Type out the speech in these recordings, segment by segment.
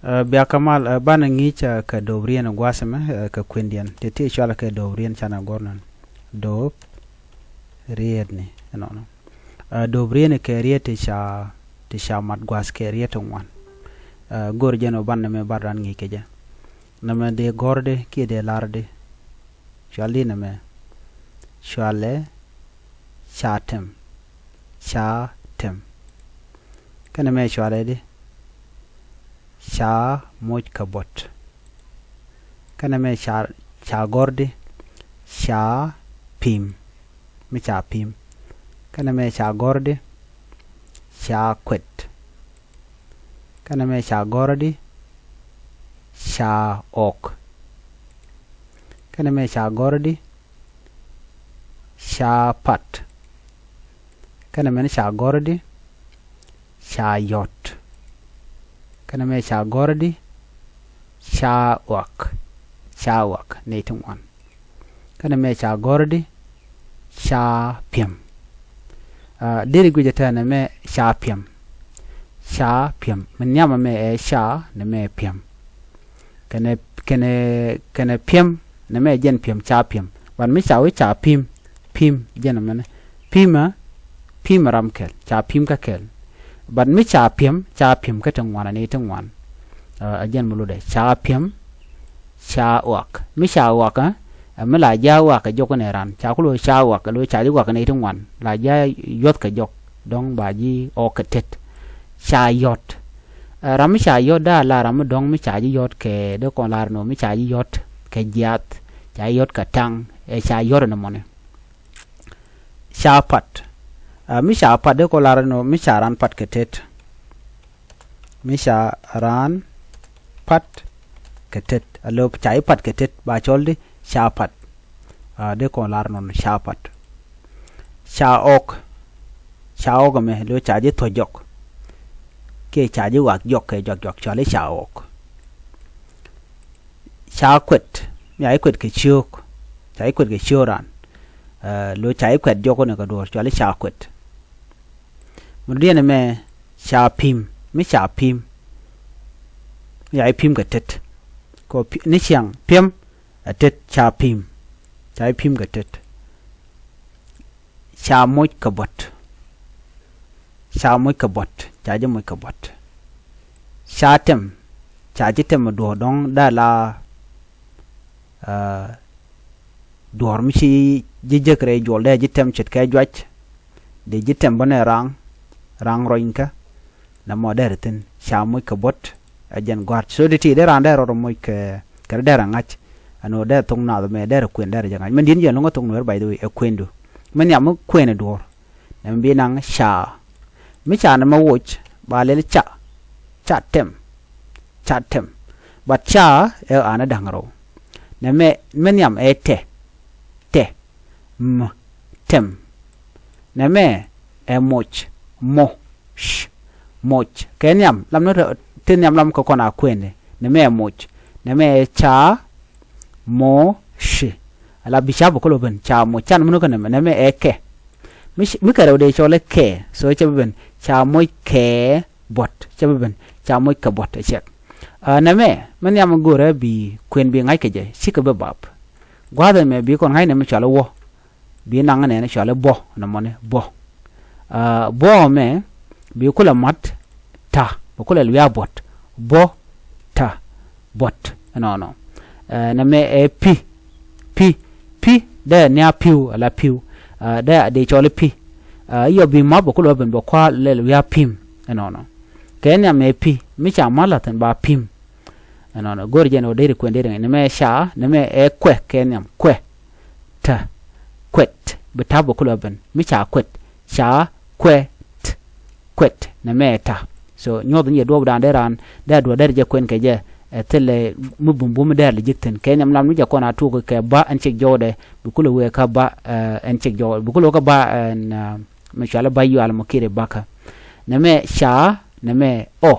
Bia kamal bana ngicha ka dobrien gwasema ka kwindian te te chala ka dobrien chana gornan do riedni no no dobrien ke riete cha mat gwas ke riete wan gor jeno banne me baran ngi keja na me de gorde ki de larde chali na me chale chatem kana me chale de cha moj kabot kana me cha gorde cha pim me cha pim kana me cha gorde cha kwet kana me cha gorde cha ok kana me cha gorde cha pat kana me cha gorde cha yot kana me cha gorde cha wak netung wan kana me cha gorde cha pim diri gujata na me cha pim men nyama me e cha na me pim kana pim na me jen pim cha pim wan me cha pim jen na pim ramkel cha pim ka kel ban me cha pim ka tungwan ni tungwan ajen mulude cha pim cha wak me cha wak me la ja wak ka jok ne ran cha kulo cha wak lo cha wak ni tungwan la ja yot ka jok dong ba ji o ka tet cha yot ram cha yot da la ram dong me cha ji yot ke do kon lar no me cha ji yot ke jat cha yot ka tang e cha yot no mone cha pat mi cha pat de ko lar no mi cha ran pat ke tet mi cha ran pat ke tet alo cha pat ke tet ba choldi cha pat de ko lar no cha pat cha ok me lo cha ji to jok ke cha ji wak jok ke jok chale cha ok cha kwet mi ai kwet ke chuk cha kwet ke churan lo cha kwet jok ne ka dor chale cha kwet mudien me cha pim mi cha pim mi ai pim ke tet ko ni chiang pim tet cha pim ke tet cha moj kabot cha je moj kabot cha tem cha je tem do dong da la dor mi chi je kre jol de je tem chet ke jwach de je tem bane rang roinka na moderten cha moj kabot ajen gwart so de ti de ran de ro moj ke kar de rangach ano de tong na me de kwen de jangaj men din je no tong no bay do e kwendu men yam kwen dor na bi nang cha mi cha na ma woch ba le cha tem ba cha e ana dangro na me men yam e te tem na me e moch ken yam lam no tin yam lam ko kona kwen na me moch na me cha mo shi ala bisha bokolo ben cha mo chan muno kana na me eke mi kare de chole ke so che ben cha mo ke bot che ben cha mo ka bot che na me man yam gore bi kwen bi ngai ke je sika be bab gwa da me bi kon ngai ne me chalo wo bi nang ne ne chalo bo na mo ne bo me bi kula mat ta bokolo ya bot bo ta bot no na me e pi de nya piu ala piu de chole pi yo bi ma bokolo ben bokwa le ya pim no ken ya me pi mi cha mala tan ba pim no gor je no de ko de ne me sha ne me e kwe ken yam kwe ta kwet beta bokolo ben mi cha kwet cha kwet ne me ta so nyodo ye do dan de ran de do de je kwen ke je tele mubum der le jikten kenyam lam ja kona tu ko ke ba an cek jode bu kulo we ka ba an cek jode bu kulo ka ba na mashallah bayu al mukire baka na me sha na me o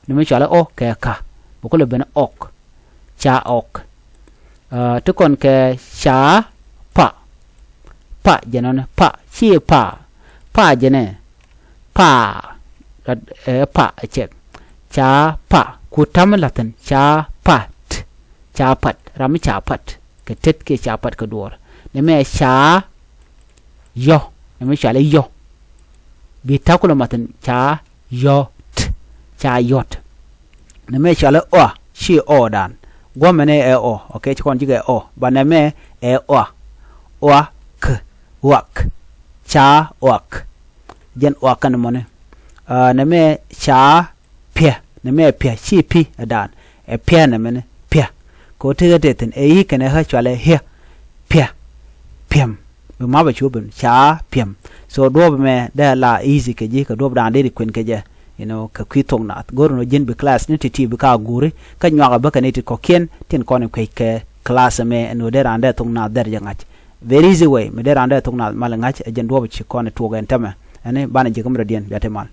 na me shala o ke ka bu kulo ben ok cha ok to kon ke sha pa jenon pa chi pa jene pa cek cha pa ku tam latin cha pat ram cha pat ke tet ke cha pat ke dor ne me cha yo ne me cha le yo bi ta ko matin cha yot cha yot ne me cha le o shi o dan gwa mene e o okay chikon jige o ba ne me e o k wak cha wak jen wakan mone ne me cha pia ne me pia chi pi adan e pia ne me pia ko te de ten e yi kene ha chale he pia piam be ma ba chu ben cha piam so do me da la easy ke ji ka do dan de kun ke je you know ka kwitong na goro no jen be class ni ti bi ka guri ka nywa ba ka ni ti ko ken tin ko ne ke class me no de ran de tong na der jangach very easy way me de ran de tong na mal ngach jen do ba chi ko ne to ga entama ane bana je kamra dien biate mal